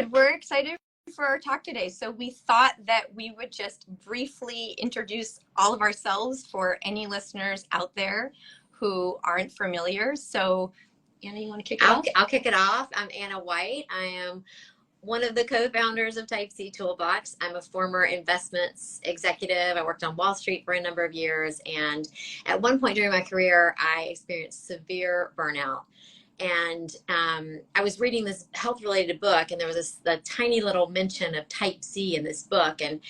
Good. We're excited for our talk today. So we thought that we would just briefly introduce all of ourselves for any listeners out there who aren't familiar. So Anna, you want to kick it off? I'll kick it off. I'm Anna White. I am one of the co-founders of Type C Toolbox. I'm a former investments executive. I worked on Wall Street for a number of years. And at one point during my career, I experienced severe burnout. And I was reading this health-related book, and there was a tiny little mention of Type C in this book. And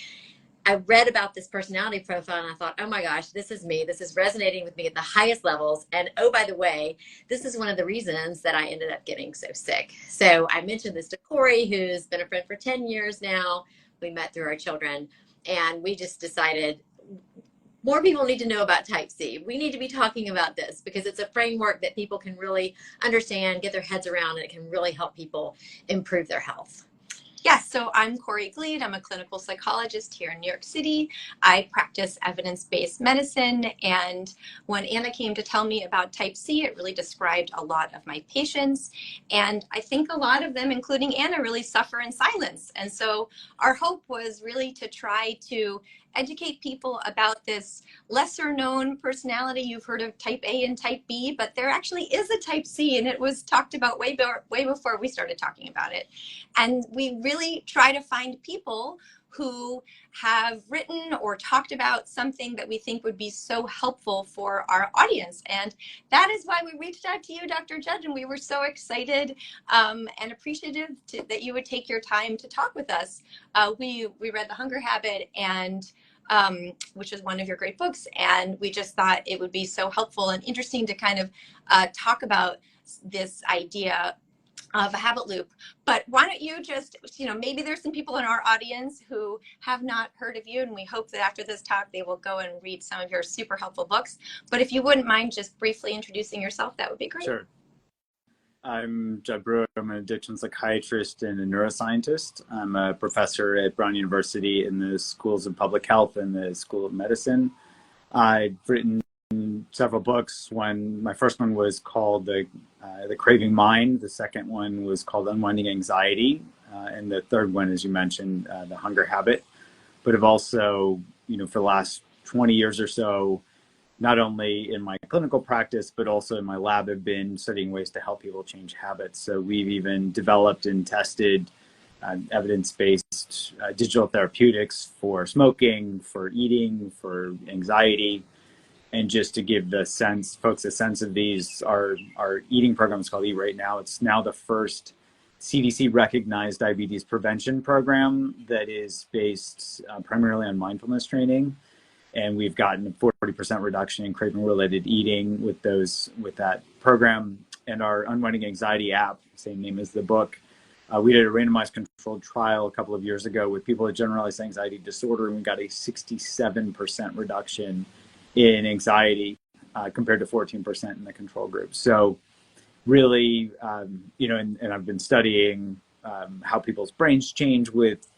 I read about this personality profile, and I thought, oh my gosh, this is me. This is resonating with me at the highest levels. And oh, by the way, this is one of the reasons that I ended up getting so sick. So I mentioned this to Corey, who's been a friend for 10 years now. We met through our children, and we just decided more people need to know about Type C. We need to be talking about this because it's a framework that people can really understand, get their heads around, and it can really help people improve their health. Yes, so I'm Corey Gleed. I'm a clinical psychologist here in New York City. I practice evidence-based medicine, and when Anna came to tell me about Type C, it really described a lot of my patients, and I think a lot of them, including Anna, really suffer in silence. And so our hope was really to try to educate people about this lesser known personality. You've heard of Type A and Type B, but there actually is a Type C, and it was talked about way before we started talking about it. And we really try to find people who have written or talked about something that we think would be so helpful for our audience. And that is why we reached out to you, Dr. Judge, and we were so excited and appreciative that you would take your time to talk with us. We read The Hunger Habit, and which is one of your great books, and we just thought it would be so helpful and interesting to kind of talk about this idea of a habit loop. But why don't you just, maybe there's some people in our audience who have not heard of you, and we hope that after this talk they will go and read some of your super helpful books. But if you wouldn't mind just briefly introducing yourself, that would be great. Sure. I'm Judson Brewer. I'm an addiction psychiatrist and a neuroscientist. I'm a professor at Brown University in the schools of public health and the School of Medicine. I've written several books. My first one was called the Craving Mind. The second one was called Unwinding Anxiety. And the third one, as you mentioned, The Hunger Habit. But I've also, for the last 20 years or so, not only in my clinical practice, but also in my lab, have been studying ways to help people change habits. So we've even developed and tested evidence-based digital therapeutics for smoking, for eating, for anxiety. And just to give folks a sense of these, our eating program is called Eat Right Now. It's now the first CDC recognized diabetes prevention program that is based primarily on mindfulness training. And we've gotten a 40% reduction in craving related eating with that program. And our Unwinding Anxiety app, same name as the book, we did a randomized controlled trial a couple of years ago with people with generalized anxiety disorder, and we got a 67% reduction in anxiety compared to 14% in the control group. So really, and I've been studying how people's brains change with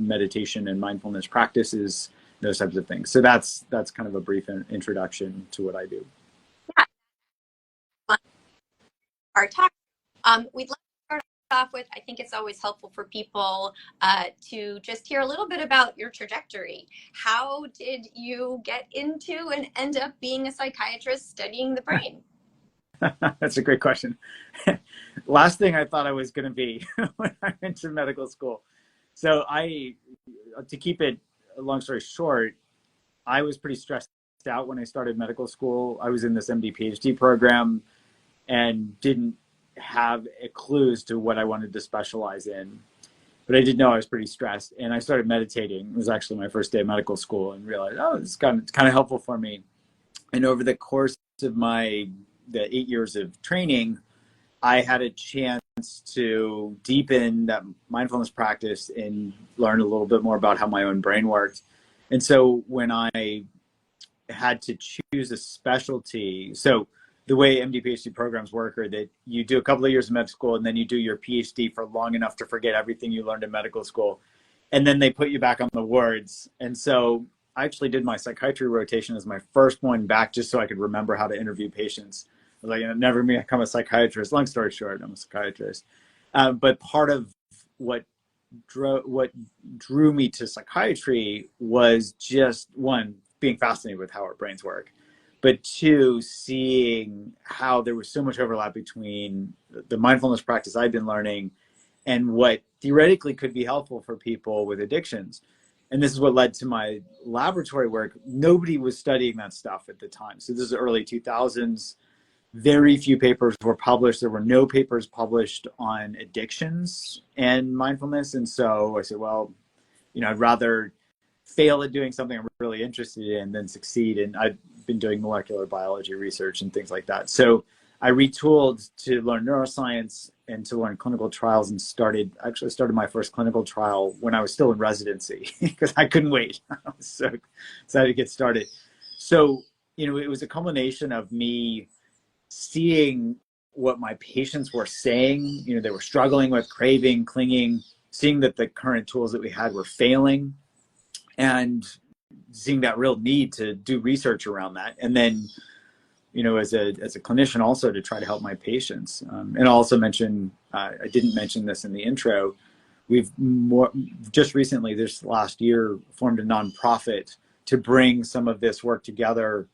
meditation and mindfulness practices, those types of things. So that's kind of a brief introduction to what I do. Yeah. Our talk, we'd like to start off with, I think it's always helpful for people to just hear a little bit about your trajectory. How did you get into and end up being a psychiatrist studying the brain? That's a great question. Last thing I thought I was going to be when I went to medical school. So to keep it a long story short, I was pretty stressed out when I started medical school. I was in this MD Ph.D. program and didn't have a clue as to what I wanted to specialize in. But I did know I was pretty stressed, and I started meditating. It was actually my first day of medical school, and realized, it's kind of helpful for me. And over the course of the 8 years of training, I had a chance to deepen that mindfulness practice and learn a little bit more about how my own brain worked. And so when I had to choose a specialty, so the way MD PhD programs work are that you do a couple of years of med school and then you do your PhD for long enough to forget everything you learned in medical school. And then they put you back on the wards. And so I actually did my psychiatry rotation as my first one back just so I could remember how to interview patients. Like, never become a psychiatrist. Long story short, I'm a psychiatrist. But part of what drew me to psychiatry was just, one, being fascinated with how our brains work, but two, seeing how there was so much overlap between the mindfulness practice I've been learning and what theoretically could be helpful for people with addictions. And this is what led to my laboratory work. Nobody was studying that stuff at the time. So this is the early 2000s. Very few papers were published. There were no papers published on addictions and mindfulness. And so I said, well, I'd rather fail at doing something I'm really interested in than succeed. And I've been doing molecular biology research and things like that. So I retooled to learn neuroscience and to learn clinical trials, and started my first clinical trial when I was still in residency because I couldn't wait. I was so excited to get started. So, it was a culmination of me seeing what my patients were saying. They were struggling with craving, clinging, seeing that the current tools that we had were failing, and seeing that real need to do research around that. And then, as a clinician also to try to help my patients. And I'll also mention, I didn't mention this in the intro, we've just recently, this last year, formed a nonprofit to bring some of this work together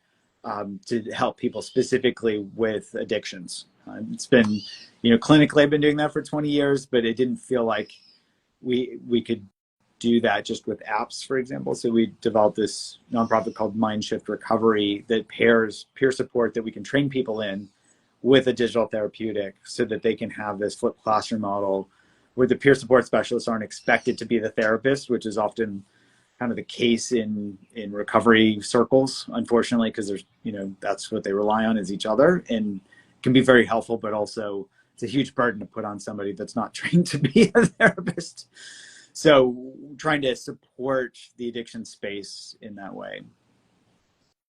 to help people specifically with addictions. It's been, clinically I've been doing that for 20 years, but it didn't feel like we could do that just with apps, for example. So we developed this nonprofit called Mind Shift Recovery that pairs peer support that we can train people in with a digital therapeutic so that they can have this flipped classroom model where the peer support specialists aren't expected to be the therapist, which is often kind of the case in recovery circles, unfortunately, because there's, that's what they rely on is each other, and can be very helpful, but also it's a huge burden to put on somebody that's not trained to be a therapist. So trying to support the addiction space in that way.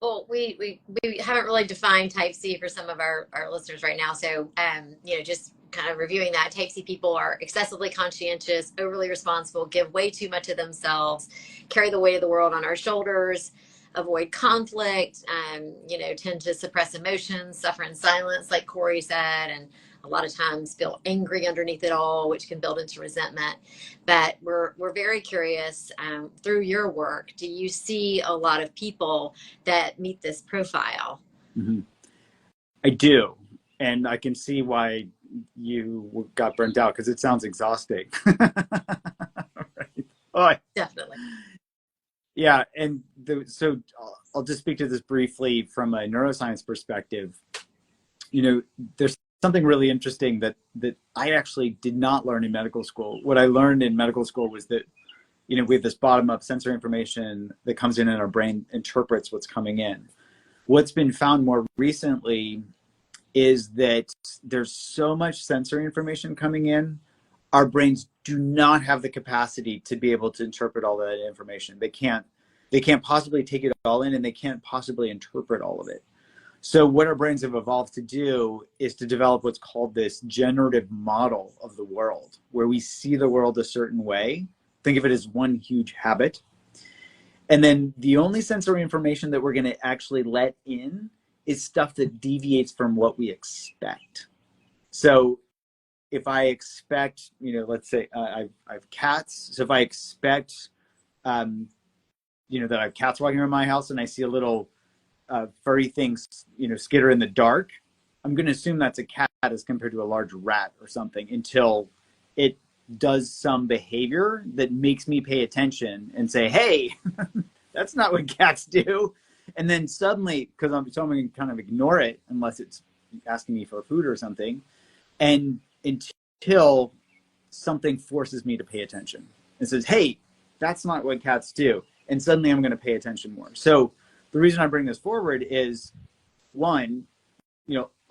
Well, we haven't really defined type C for some of our listeners right now. So, just kind of reviewing that, type C people are excessively conscientious, overly responsible, give way too much of themselves, carry the weight of the world on our shoulders, avoid conflict, tend to suppress emotions, suffer in silence, like Corey said, and a lot of times feel angry underneath it all, which can build into resentment. But we're very curious, through your work, do you see a lot of people that meet this profile? Mm-hmm. I do. And I can see why you got burnt out, because it sounds exhausting. Right. Oh, Definitely. Yeah. And so I'll just speak to this briefly from a neuroscience perspective. There's something really interesting that I actually did not learn in medical school. What I learned in medical school was that, we have this bottom-up sensory information that comes in and our brain interprets what's coming in. What's been found more recently is that there's so much sensory information coming in, our brains do not have the capacity to be able to interpret all that information. They can't possibly take it all in, and they can't possibly interpret all of it. So what our brains have evolved to do is to develop what's called this generative model of the world, where we see the world a certain way. Think of it as one huge habit. And then the only sensory information that we're going to actually let in is stuff that deviates from what we expect. So if I expect, let's say I have cats. So if I expect, that I have cats walking around my house and I see a little furry things, skitter in the dark, I'm going to assume that's a cat as compared to a large rat or something until it does some behavior that makes me pay attention and say, hey, that's not what cats do. And then suddenly, because I'm going to kind of ignore it unless it's asking me for food or something, and until something forces me to pay attention and says, hey, that's not what cats do. And suddenly I'm going to pay attention more. So the reason I bring this forward is, one,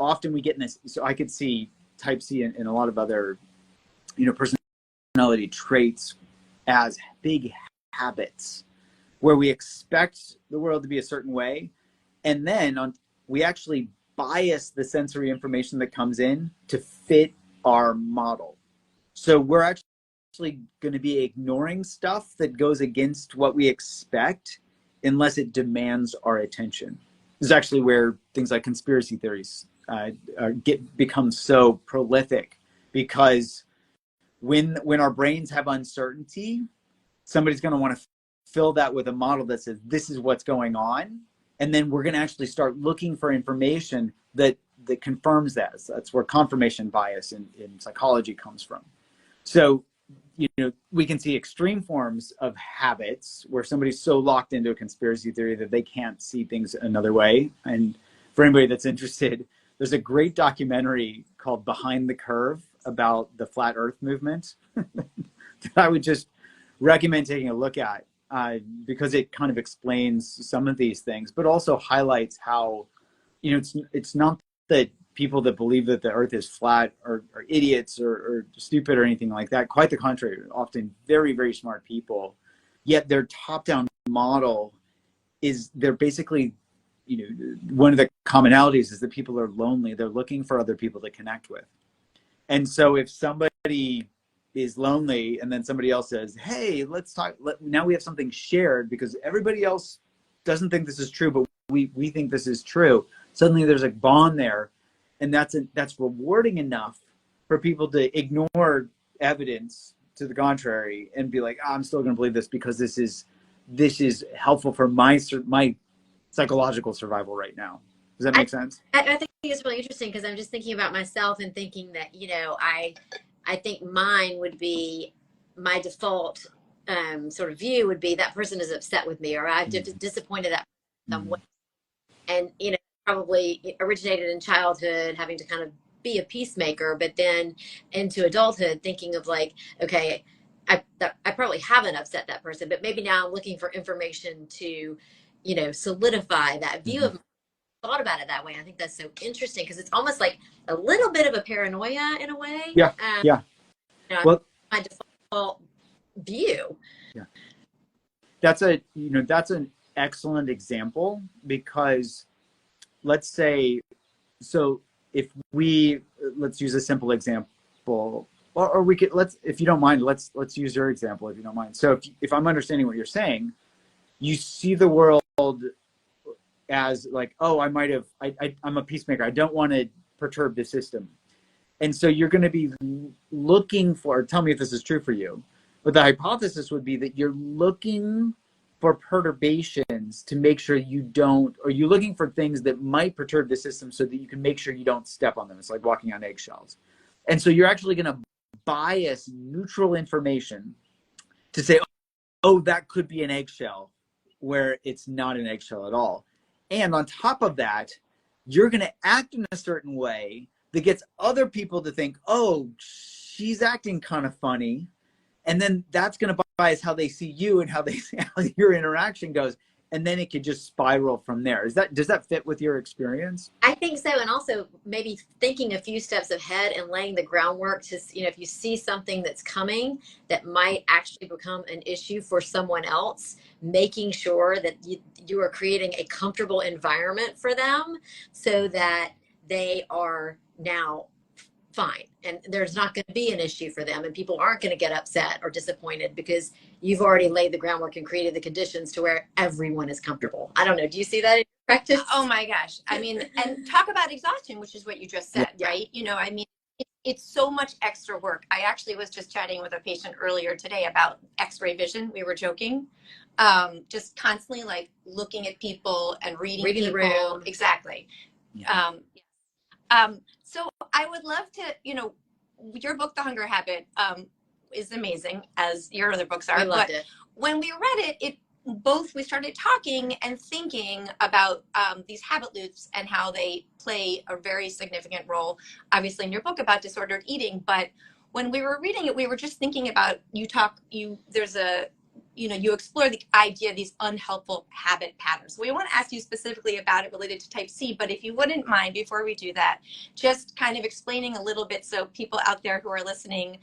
often we get in this, so I could see type C and a lot of other, personality traits as big habits where we expect the world to be a certain way. And then we actually bias the sensory information that comes in to fit our model. So we're actually going to be ignoring stuff that goes against what we expect unless it demands our attention. This is actually where things like conspiracy theories become so prolific, because when our brains have uncertainty, somebody's going to want to fill that with a model that says this is what's going on, and then we're going to actually start looking for information that confirms that. So that's where confirmation bias in psychology comes from. So, we can see extreme forms of habits where somebody's so locked into a conspiracy theory that they can't see things another way. And for anybody that's interested, there's a great documentary called Behind the Curve about the flat earth movement that I would just recommend taking a look at, because it kind of explains some of these things, but also highlights how, it's not that people that believe that the earth is flat are idiots or stupid or anything like that. Quite the contrary, often very, very smart people. Yet their top-down model is they're basically, one of the commonalities is that people are lonely. They're looking for other people to connect with. And so if somebody is lonely and then somebody else says, hey, let's talk, now we have something shared because everybody else doesn't think this is true, but we think this is true. Suddenly there's a bond there. And that's rewarding enough for people to ignore evidence to the contrary and be like, I'm still going to believe this because this is helpful for my psychological survival right now. Does that make sense? I think it's really interesting because I'm just thinking about myself and thinking that, I think mine would be my default sort of view would be that person is upset with me or I've disappointed that some way. And, probably originated in childhood, having to kind of be a peacemaker, but then into adulthood, thinking of like, okay, I probably haven't upset that person, but maybe now I'm looking for information to, solidify that view of thought about it that way. I think that's so interesting because it's almost like a little bit of a paranoia in a way. Yeah. Yeah. Well, my default view. Yeah. That's an excellent example because let's say, so if let's use a simple example, or we could, if you don't mind, let's use your example, if you don't mind. So if I'm understanding what you're saying, you see the world as like, oh, I'm a peacemaker. I don't want to perturb the system. And so you're going to be looking for, tell me if this is true for you, but the hypothesis would be that you're looking for perturbations to make sure you don't, or you're looking for things that might perturb the system so that you can make sure you don't step on them. It's like walking on eggshells. And so you're actually going to bias neutral information to say, oh, that could be an eggshell, where it's not an eggshell at all. And on top of that, you're going to act in a certain way that gets other people to think, oh, she's acting kind of funny. And then that's going to bias how they see you and how your interaction goes. And then it could just spiral from there. Does that fit with your experience? I think so. And also maybe thinking a few steps ahead and laying the groundwork to, if you see something that's coming that might actually become an issue for someone else, making sure that you are creating a comfortable environment for them so that they are now fine and there's not going to be an issue for them and people aren't going to get upset or disappointed because you've already laid the groundwork and created the conditions to where everyone is comfortable. I don't know, do you see that in practice? Oh my gosh, I mean, and talk about exhaustion, which is what you just said. Yeah. Right? I mean, it's so much extra work. I actually was just chatting with a patient earlier today about x-ray vision. We were joking, just constantly like looking at people and reading people. The room. Exactly. Yeah. So I would love to, your book, The Hunger Habit, is amazing, as your other books are. I loved it. When we read it, we started talking and thinking about these habit loops and how they play a very significant role, obviously in your book about disordered eating. But when we were reading it, we were just thinking about, you explore the idea of these unhelpful habit patterns. We want to ask you specifically about it related to type C, but if you wouldn't mind, before we do that, just kind of explaining a little bit so people out there who are listening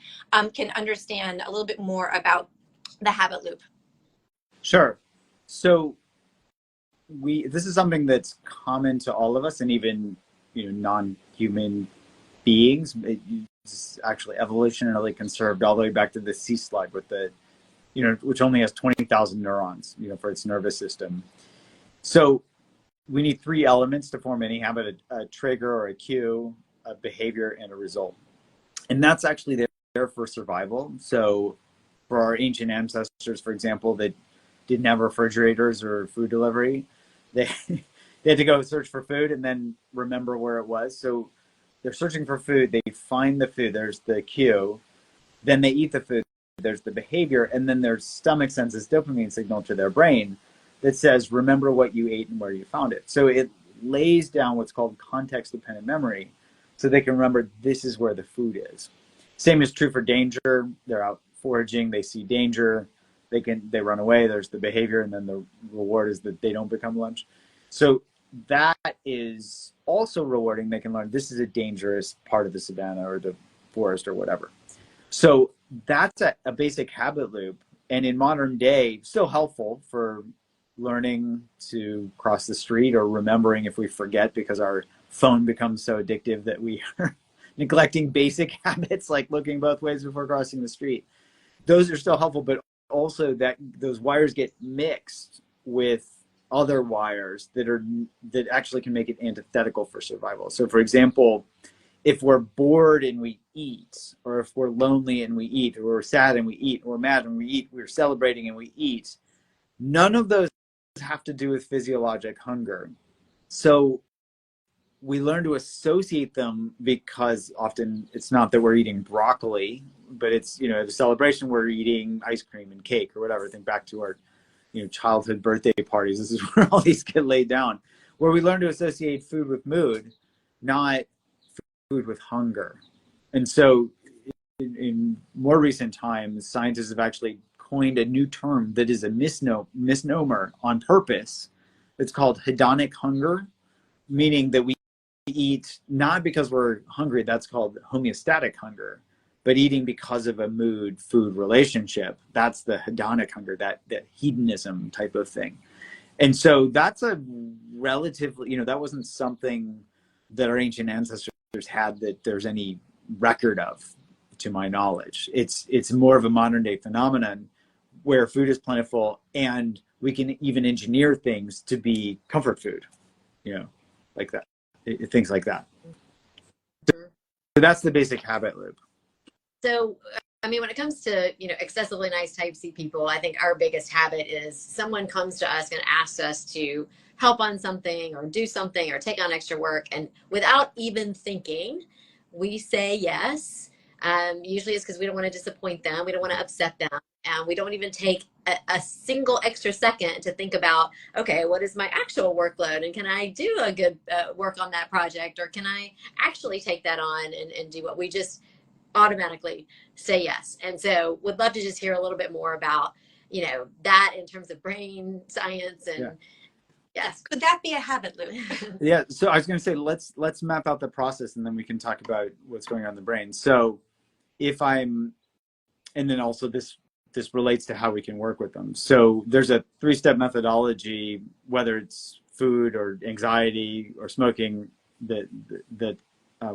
can understand a little bit more about the habit loop. Sure. So this is something that's common to all of us and even, non-human beings. It's actually evolutionarily conserved all the way back to the sea slug with which only has 20,000 neurons, for its nervous system. So we need three elements to form any habit: a trigger or a cue, a behavior, and a result. And that's actually there for survival. So for our ancient ancestors, for example, that didn't have refrigerators or food delivery, they they had to go search for food and then remember where it was. So they're searching for food, they find the food, there's the cue, then they eat the food, there's the behavior, and then their stomach sends this dopamine signal to their brain that says, remember what you ate and where you found it. So it lays down what's called context dependent memory, so they can remember this is where the food is. Same is true for danger. They're out foraging, they see danger, they run away, there's the behavior, and then the reward is that they don't become lunch. So that is also rewarding. They can learn this is a dangerous part of the savannah or the forest or whatever. So that's a basic habit loop. And in modern day, still helpful for learning to cross the street or remembering if we forget because our phone becomes so addictive that we are neglecting basic habits like looking both ways before crossing the street. Those are still helpful, but also that those wires get mixed with other wires that actually can make it antithetical for survival. So for example, if we're bored and we eat, or if we're lonely and we eat, or we're sad and we eat, or we're mad and we eat, we're celebrating and we eat, none of those have to do with physiologic hunger. So we learn to associate them because often it's not that we're eating broccoli, but it's, the celebration, we're eating ice cream and cake or whatever. Think back to our, childhood birthday parties. This is where all these get laid down, where we learn to associate food with mood, not food with hunger. And so in more recent times, scientists have actually coined a new term that is a misnomer on purpose. It's called hedonic hunger, meaning that we eat not because we're hungry, that's called homeostatic hunger, but eating because of a mood-food relationship. That's the hedonic hunger, that hedonism type of thing. And so that's a relatively, that wasn't something that our ancient ancestors had that there's any record of, to my knowledge. It's more of a modern day phenomenon where food is plentiful and we can even engineer things to be comfort food, like that, things like that. So that's the basic habit loop. So, when it comes to, excessively nice type C people, I think our biggest habit is someone comes to us and asks us to help on something or do something or take on extra work. And without even thinking, we say yes. Usually it's because we don't want to disappoint them. We don't want to upset them. And we don't even take a single extra second to think about, okay, what is my actual workload? And can I do a good work on that project? Or can I actually take that on and do what we just automatically say yes? And so would love to just hear a little bit more about, that in terms of brain science and yes. Could that be a habit loop? Yeah. So I was going to say, let's map out the process and then we can talk about what's going on in the brain. So and then also this relates to how we can work with them. So there's a 3-step methodology, whether it's food or anxiety or smoking, that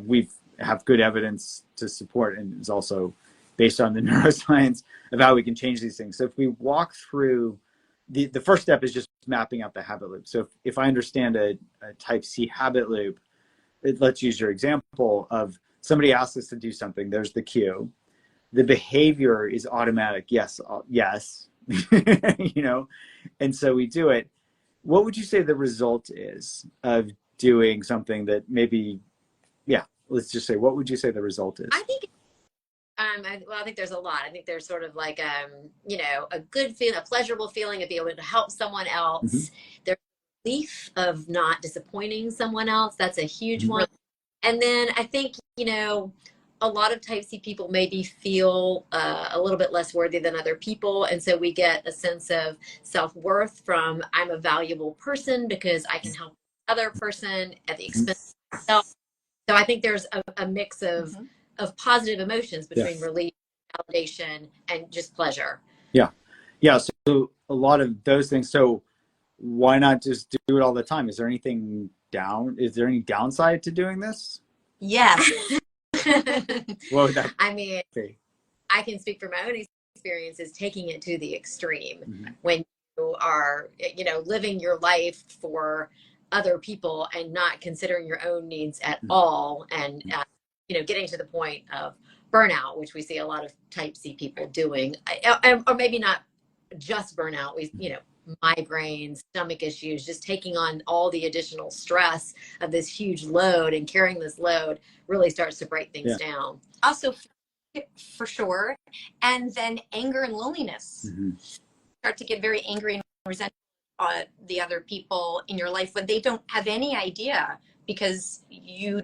we have good evidence to support, and is also based on the neuroscience of how we can change these things. So if we walk through, the first step is just mapping out the habit loop. So if I understand a type C habit loop, let's use your example of somebody asks us to do something. There's the cue. The behavior is automatic. Yes. And so we do it. What would you say the result is of doing something that maybe, let's just say, what would you say the result is? I think, I think there's a lot. I think there's sort of like, a good feeling, a pleasurable feeling of being able to help someone else. Mm-hmm. There's relief of not disappointing someone else. That's a huge mm-hmm. one. And then I think, a lot of type C people maybe feel a little bit less worthy than other people. And so we get a sense of self-worth from, I'm a valuable person because I can help another person at the expense of myself. So I think there's a mix of positive emotions between relief, validation, and just pleasure. Yeah. So a lot of those things. So why not just do it all the time? Is there any downside to doing this? Yes. What would that be? I can speak from my own experiences taking it to the extreme when you are, living your life for other people and not considering your own needs at all. And, getting to the point of burnout, which we see a lot of type C people doing, or maybe not just burnout. We, migraines, stomach issues, just taking on all the additional stress of this huge load and carrying this load really starts to break things down. Also, for sure. And then anger and loneliness. Start to get very angry and resentful at the other people in your life when they don't have any idea, because you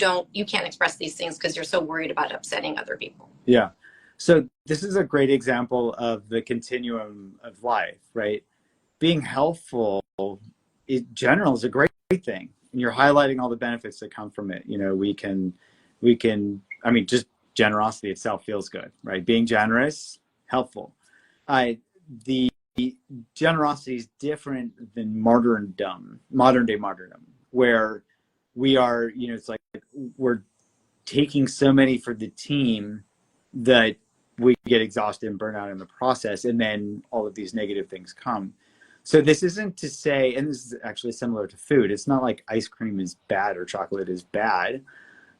can't express these things because you're so worried about upsetting other people. Yeah. So this is a great example of the continuum of life, right? Being helpful in general is a great thing. And you're highlighting all the benefits that come from it. We can, just generosity itself feels good, right? Being generous, helpful. The generosity is different than modern day martyrdom, where we are, it's like we're taking so many for the team that we get exhausted and burn out in the process, and then all of these negative things come. So this isn't to say, and this is actually similar to food, it's not like ice cream is bad or chocolate is bad,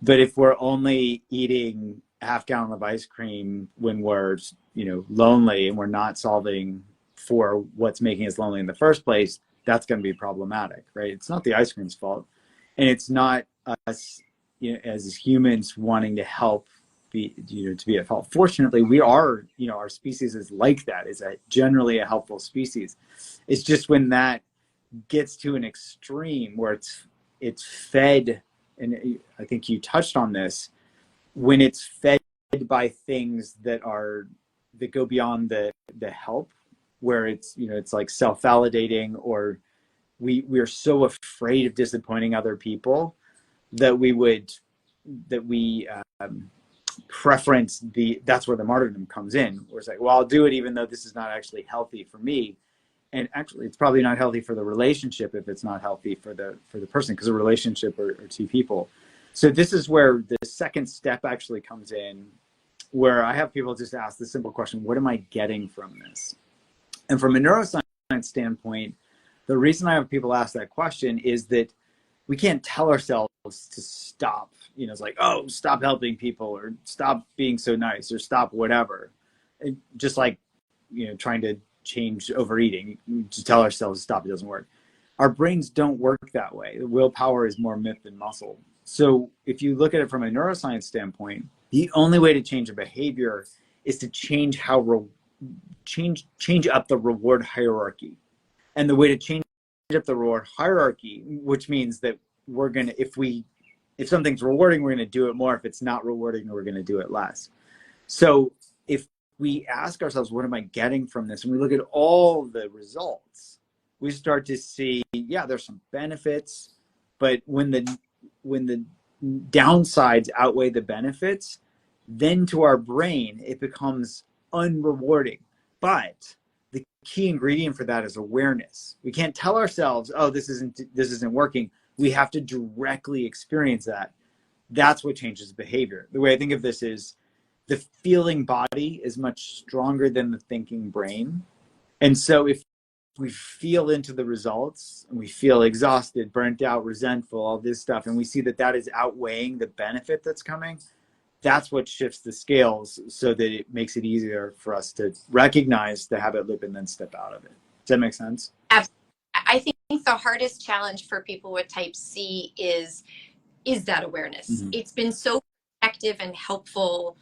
but if we're only eating a half gallon of ice cream when we're, lonely, and we're not solving for what's making us lonely in the first place, that's going to be problematic, right? It's not the ice cream's fault, and it's not us, as humans wanting to help to be at fault. Fortunately, we are, our species is like that, is generally a helpful species. It's just when that gets to an extreme where it's fed, and I think you touched on this, when it's fed by things that go beyond the help, where it's like self-validating, or we're so afraid of disappointing other people that we preference that's where the martyrdom comes in, where it's like, well, I'll do it even though this is not actually healthy for me. And actually it's probably not healthy for the relationship if it's not healthy for the person, because a relationship are two people. So this is where the second step actually comes in, where I have people just ask the simple question, what am I getting from this? And from a neuroscience standpoint, the reason I have people ask that question is that we can't tell ourselves to stop. It's like, oh, stop helping people, or stop being so nice, or stop whatever. Just like, trying to change overeating, to tell ourselves to stop, it doesn't work. Our brains don't work that way. The willpower is more myth than muscle. So if you look at it from a neuroscience standpoint, the only way to change a behavior is to change change up the reward hierarchy. And the way to change up the reward hierarchy, which means that we're going to, if something's rewarding, we're going to do it more. If it's not rewarding, we're going to do it less. So if we ask ourselves, what am I getting from this? And we look at all the results, we start to see, yeah, there's some benefits, but when the downsides outweigh the benefits, then to our brain, it becomes unrewarding. But the key ingredient for that is awareness. We can't tell ourselves, oh, this isn't working. We have to directly experience that. That's what changes behavior. The way I think of this is the feeling body is much stronger than the thinking brain. And so if we feel into the results and we feel exhausted, burnt out, resentful, all this stuff, and we see that is outweighing the benefit that's coming, that's what shifts the scales, so that it makes it easier for us to recognize the habit loop and then step out of it. Does that make sense? Absolutely. I think the hardest challenge for people with type C is that awareness. Mm-hmm. It's been so effective and helpful.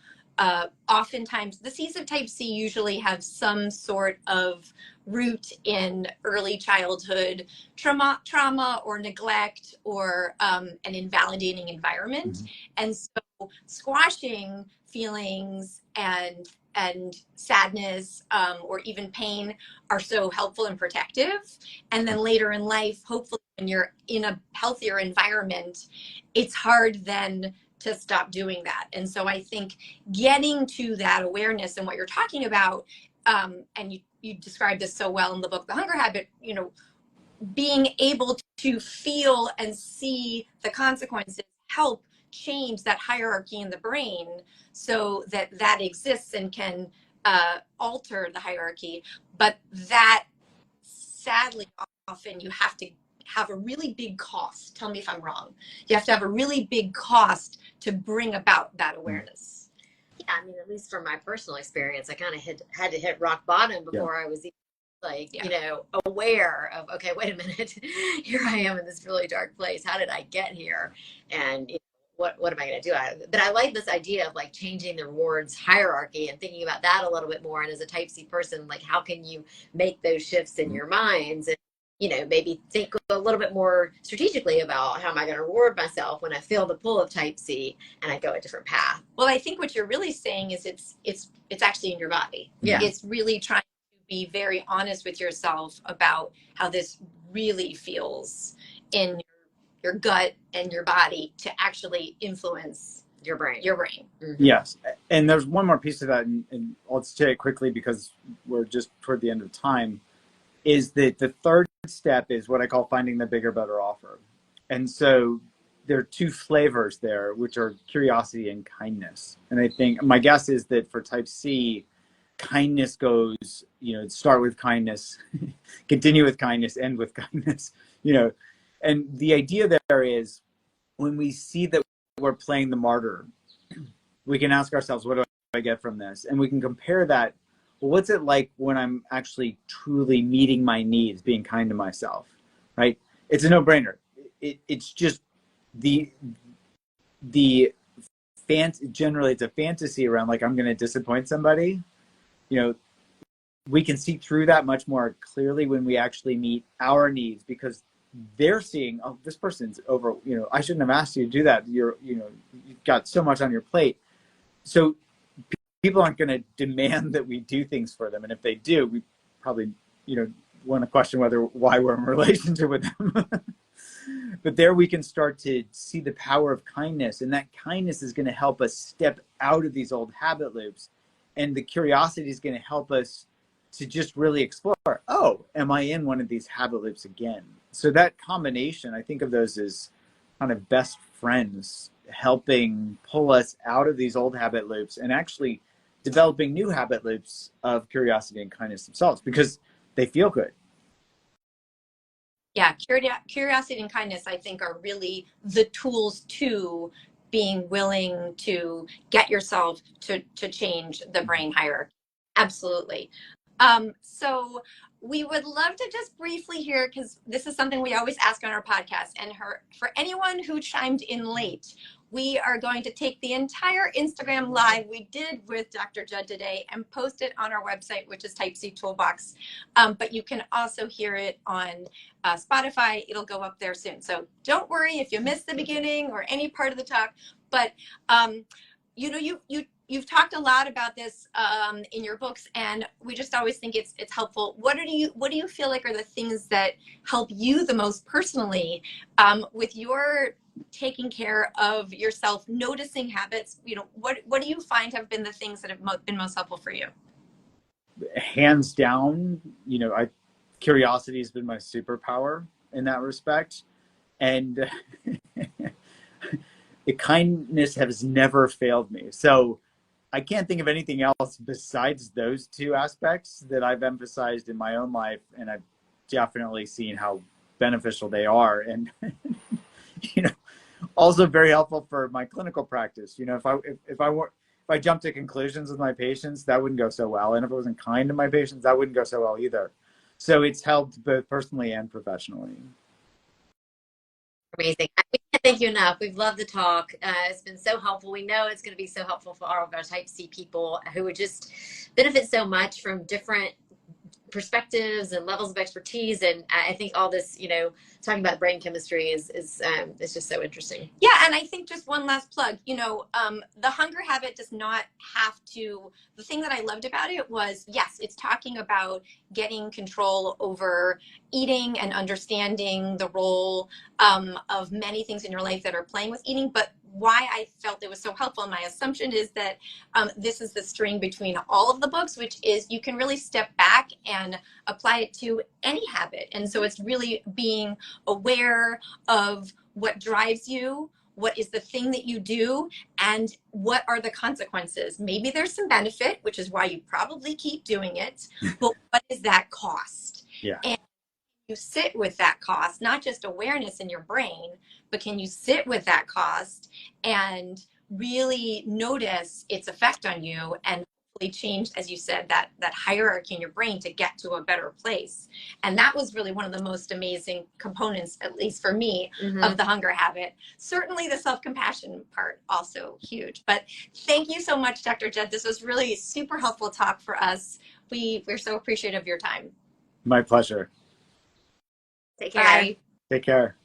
Oftentimes, the C's of type C usually have some sort of root in early childhood trauma or neglect, or an invalidating environment. Mm-hmm. And so squashing feelings and sadness, or even pain, are so helpful and protective. And then later in life, hopefully when you're in a healthier environment, it's hard then to stop doing that. And so I think getting to that awareness and what you're talking about, and you described this so well in the book, The Hunger Habit, being able to feel and see the consequences help change that hierarchy in the brain, so that exists and can alter the hierarchy. But that, sadly, often you have to have a really big cost. Tell me if I'm wrong. You have to have a really big cost to bring about that awareness. I mean, at least from my personal experience, I kind of had to hit rock bottom Yeah. before I was like, you know, aware of, okay, wait a minute, here I am in this really dark place. How did I get here? And you know, what am I going to do? But I like this idea of like changing the rewards hierarchy and thinking about that a little bit more. And as a type C person, like how can you make those shifts in your minds? And, you know, maybe think a little bit more strategically about how am I going to reward myself when I feel the pull of type C and I go a different path. Well, I think what you're really saying is it's actually in your body. Yeah. It's really trying be very honest with yourself about how this really feels in your gut and your body to actually influence your brain. Mm-hmm. Yes. And there's one more piece of that, and I'll say it quickly because we're just toward the end of time, is that the third step is what I call finding the bigger, better offer. And so there are two flavors there, which are curiosity and kindness. And I think my guess is that for type C, kindness goes, you know, start with kindness, continue with kindness, end with kindness, you know. And the idea there is when we see that we're playing the martyr, we can ask ourselves, what do I get from this? And we can compare that. Well, what's it like when I'm actually truly meeting my needs, being kind to myself, right? It's a no-brainer. It's just generally it's a fantasy around like I'm going to disappoint somebody. You know, we can see through that much more clearly when we actually meet our needs because they're seeing, oh, this person's over, you know, I shouldn't have asked you to do that. You've got so much on your plate. So people aren't going to demand that we do things for them. And if they do, we probably, you know, want to question why we're in a relationship with them. But there we can start to see the power of kindness. And that kindness is going to help us step out of these old habit loops. And the curiosity is going to help us to just really explore, oh, am I in one of these habit loops again? So that combination, I think of those as kind of best friends, helping pull us out of these old habit loops and actually developing new habit loops of curiosity and kindness themselves because they feel good. Yeah, curiosity and kindness, I think, are really the tools to being willing to get yourself to change the brain hierarchy. Absolutely. So we would love to just briefly hear, because this is something we always ask on our podcast, and for anyone who chimed in late, we are going to take the entire Instagram live we did with Dr. Judd today and post it on our website, which is Type C Toolbox. But you can also hear it on Spotify. It'll go up there soon. So don't worry if you missed the beginning or any part of the talk. But you know, you've talked a lot about this in your books, and we just always think it's helpful. What do you feel like are the things that help you the most personally with your taking care of yourself, noticing habits? You know, what do you find have been the things that have been most helpful for you? Hands down, you know, curiosity has been my superpower in that respect, and the kindness has never failed me. So I can't think of anything else besides those two aspects that I've emphasized in my own life, and I've definitely seen how beneficial they are, and you know, also very helpful for my clinical practice. You know, if I jumped to conclusions with my patients, that wouldn't go so well, and if I wasn't kind to my patients, that wouldn't go so well either. So it's helped both personally and professionally. Amazing. We can't thank you enough. We've loved the talk. It's been so helpful. We know it's going to be so helpful for all of our Type C people who would just benefit so much from different perspectives and levels of expertise. And I think all this, you know, talking about brain chemistry is just so interesting. Yeah, and I think just one last plug, you know, the hunger habit does not have to, the thing that I loved about it was, yes, it's talking about getting control over eating and understanding the role of many things in your life that are playing with eating, but why I felt it was so helpful, my assumption is that this is the string between all of the books, which is you can really step back and apply it to any habit. And so it's really being aware of what drives you, what is the thing that you do, and what are the consequences. Maybe there's some benefit, which is why you probably keep doing it, but what is that cost? Yeah. And you sit with that cost, not just awareness in your brain, but can you sit with that cost and really notice its effect on you and change, as you said, that hierarchy in your brain to get to a better place. And that was really one of the most amazing components, at least for me, of the hunger habit. Certainly the self-compassion part also huge. But thank you so much, Dr. Judd. This was really super helpful talk for us. We're so appreciative of your time. My pleasure. Take care. Bye. Take care.